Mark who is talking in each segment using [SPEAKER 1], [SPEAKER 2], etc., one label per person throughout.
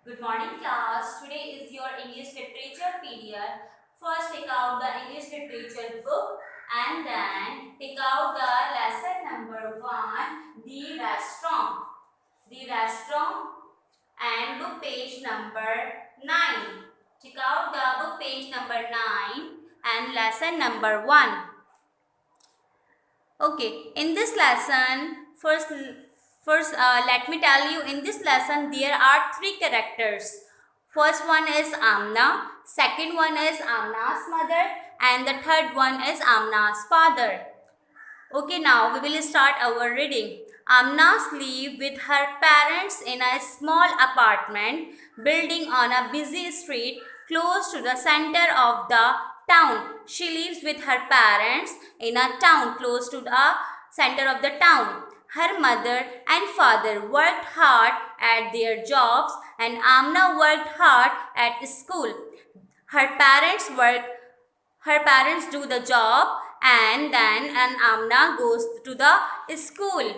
[SPEAKER 1] Good morning class. Today is your English literature period. First take out the English literature book and then take out the lesson number 1, the restaurant. The restaurant and book page number 9. Take out the book page number 9 and lesson number 1. Okay, in this lesson, first let me tell you, in this lesson there are 3 characters. First one is Amna, second one is Amna's mother, and the third one is Amna's father. Okay, now we will start our reading. Amna's live with her parents in a small apartment building on a busy street close to the center of the town. She lives with her parents in a town close to the center of the town. Her mother and father worked hard at their jobs and Amna worked hard at school. Her parents do the job and then Amna goes to the school.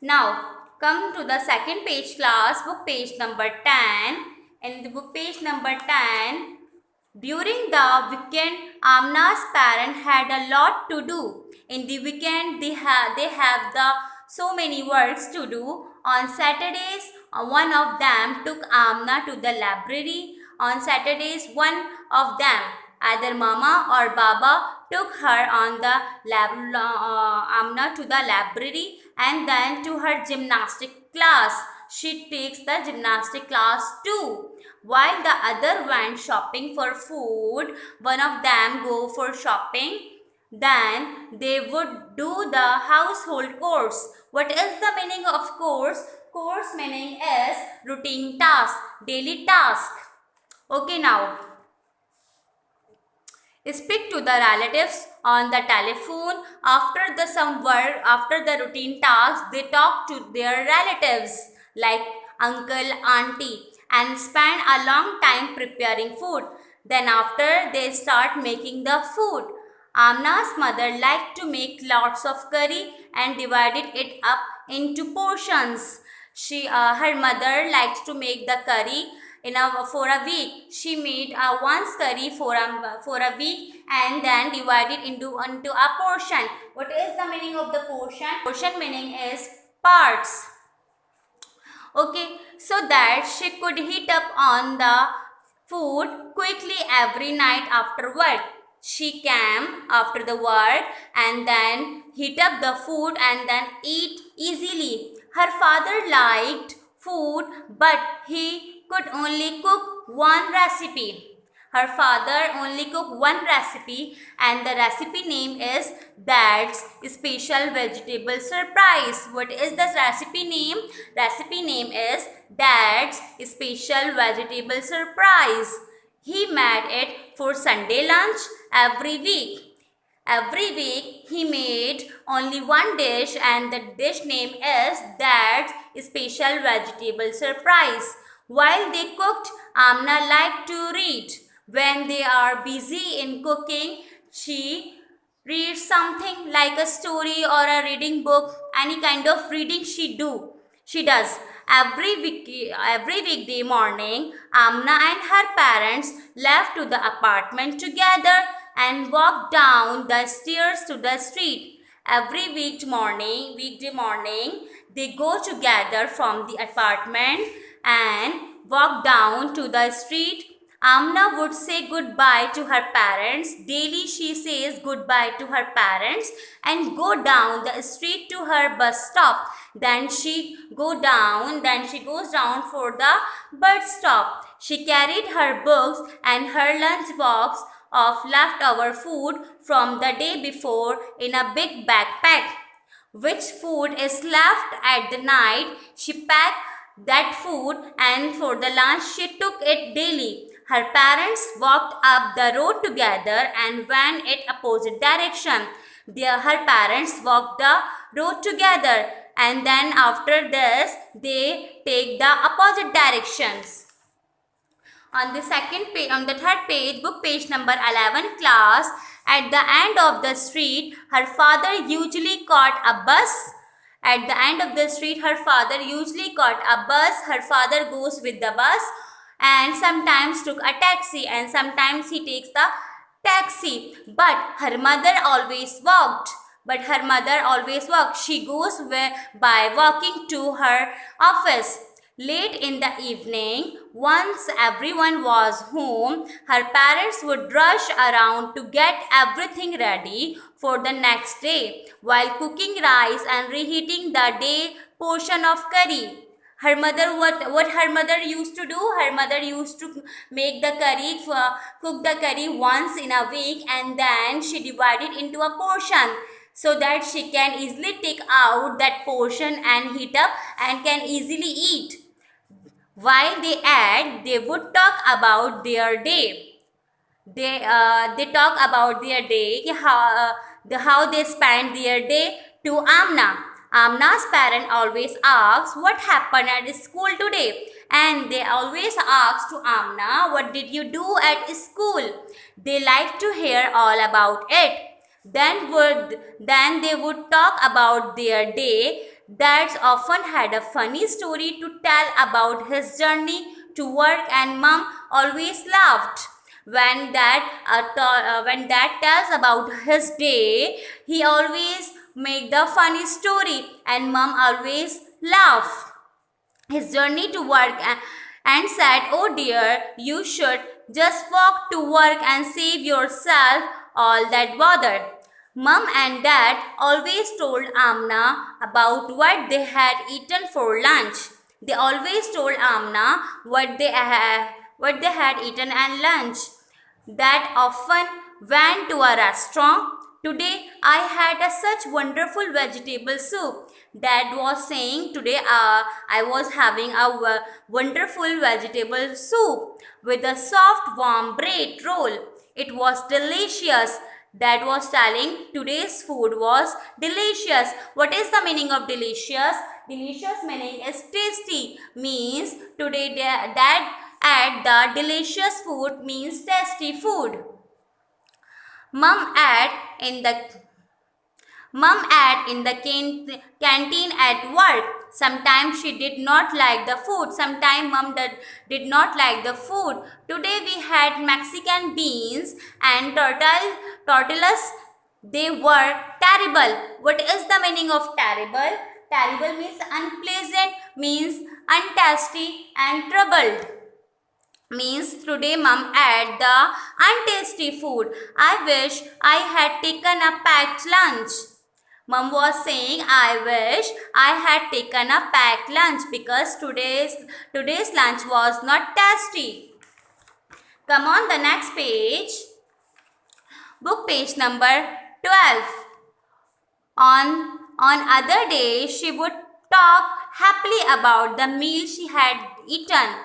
[SPEAKER 1] Now come to the second page class, book page number 10. In the book page number 10, during the weekend, Amna's parents had a lot to do. In the weekend, they have the so many works to do. On Saturdays, one of them took Amna to the library. On Saturdays, one of them, either Mama or Baba, took her on the Amna to the library and then to her gymnastic class. She takes the gymnastic class too. While the other went shopping for food, one of them go for shopping. Then they would do the household chores. What is the meaning of chores? Chores meaning is routine task, daily task. Okay, now speak to the relatives on the telephone. After the routine tasks, they talk to their relatives like uncle, auntie and spend a long time preparing food. Then after they start making the food. Amna's mother liked to make lots of curry and divided it up into portions. Her mother liked to make the curry for a week. She made once curry for a week and then divided into a portion. What is the meaning of the portion? Portion meaning is parts. Okay, so that she could heat up on the food quickly every night after work. She came after the work and then heat up the food and then eat easily. Her father liked food but he could only cook one recipe. Her father only cooked one recipe and the recipe name is Dad's Special Vegetable Surprise. What is the recipe name? Recipe name is Dad's Special Vegetable Surprise. He made it for Sunday lunch every week. Every week he made only one dish and the dish name is Dad's Special Vegetable Surprise. While they cooked, Amna liked to read. When they are busy in cooking, she reads something like a story or a reading book, any kind of reading she does. Every weekday morning, Amna and her parents left to the apartment together and walked down the stairs to the street. Every weekday morning, they go together from the apartment and walk down to the street. Amna would say goodbye to her parents. Daily she says goodbye to her parents and go down the street to her bus stop. Then she goes down for the bus stop. She carried her books and her lunch box of leftover food from the day before in a big backpack. Which food is left at the night, she packed that food and for the lunch she took it daily. Her parents walked up the road together and went in opposite direction. Her parents walked the road together and then after this they take the opposite directions. On the third page, book page number 11 class, at the end of the street, her father usually caught a bus At the end of the street, her father usually caught a bus. Her father goes with the bus and sometimes took a taxi, and sometimes he takes the taxi. But her mother always walked. She goes by walking to her office. Late in the evening, once everyone was home, her parents would rush around to get everything ready for the next day while cooking rice and reheating the day portion of curry. Her mother, what her mother used to do, her mother used to make the curry, cook the curry once in a week, and then she divided into a portion so that she can easily take out that portion and heat up and can easily eat. While they ate, they would talk about their day. They talk about their day, how they spent their day to Amna. Amna's parent always asks what happened at school today, and they always ask to Amna, what did you do at school? They like to hear all about it. Then they would talk about their day. Dads often had a funny story to tell about his journey to work, and mom always laughed. When dad tells about his day, he always make the funny story, and mom always laugh. His journey to work, and said, "Oh dear, you should just walk to work and save yourself all that bother." Mum and Dad always told Amna about what they had eaten for lunch. They always told Amna what they had eaten at lunch. Dad often went to a restaurant. "Today I had such wonderful vegetable soup." Dad was saying, "Today I was having a wonderful vegetable soup with a soft warm bread roll. It was delicious." Dad was telling today's food was delicious. What is the meaning of delicious? Delicious meaning is tasty. Means today Dad at the delicious food means tasty food. Mum ate in the canteen at work. Sometimes she did not like the food. Sometimes mum did not like the food. Today we had Mexican beans and tortillas. They were terrible. What is the meaning of terrible? Terrible means unpleasant, means untasty, and troubled. Means today mum ate the untasty food. I wish I had taken a packed lunch. Mum was saying, "I wish I had taken a packed lunch because today's lunch was not tasty." Come on the next page. Book page number 12. On other days, she would talk happily about the meal she had eaten.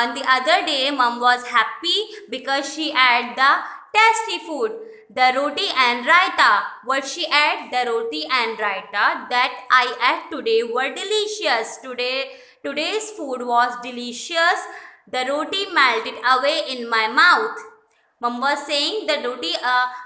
[SPEAKER 1] On the other day, mum was happy because she ate the tasty food, the roti and raita. What she ate? The roti and raita that I ate today were delicious. Today's food was delicious. The roti melted away in my mouth. Mum was saying the roti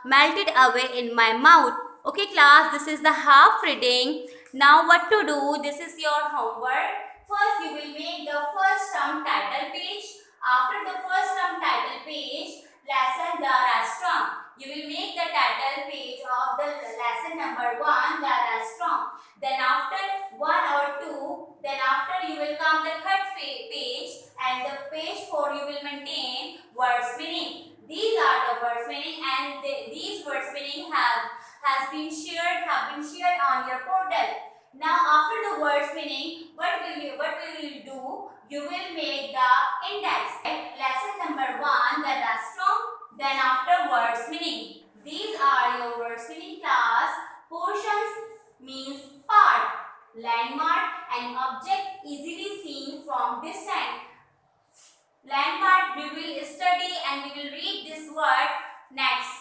[SPEAKER 1] melted away in my mouth. Okay class, this is the half reading. Now what to do? This is your homework. First you will make the first term title page. After the first term title page, lesson the restaurant. You will make the title page of the lesson number 1, the restaurant. Then after 1 or 2, then after you will come the third page, and the page 4 you will maintain words meaning. These are the words meaning, and these words meaning have been shared on your portal. Now after the words meaning, what will you do? You will make the index. Lesson number 1, the restaurant. Then after words meaning. These are your words meaning class. Portions means part. Landmark, an object easily seen from distance. Landmark we will study and we will read this word next.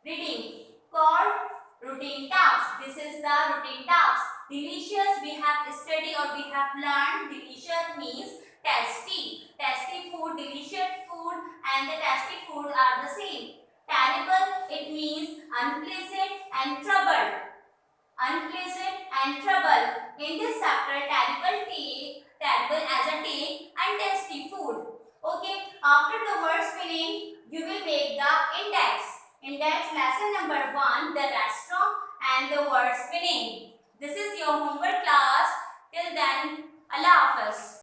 [SPEAKER 1] Reading. Called routine tasks. This is the routine tasks. Delicious we have studied or we have learned. Delicious means tasty. Tasty food, delicious food and the tasty food are the same. Terrible, it means unpleasant and troubled. Unpleasant and trouble. in this chapter terrible as a take and tasty food. Okay, after the word spinning, you will make the index. Index lesson number 1, the restaurant and the word spinning. This is your homework class. Till then, Allah Hafiz.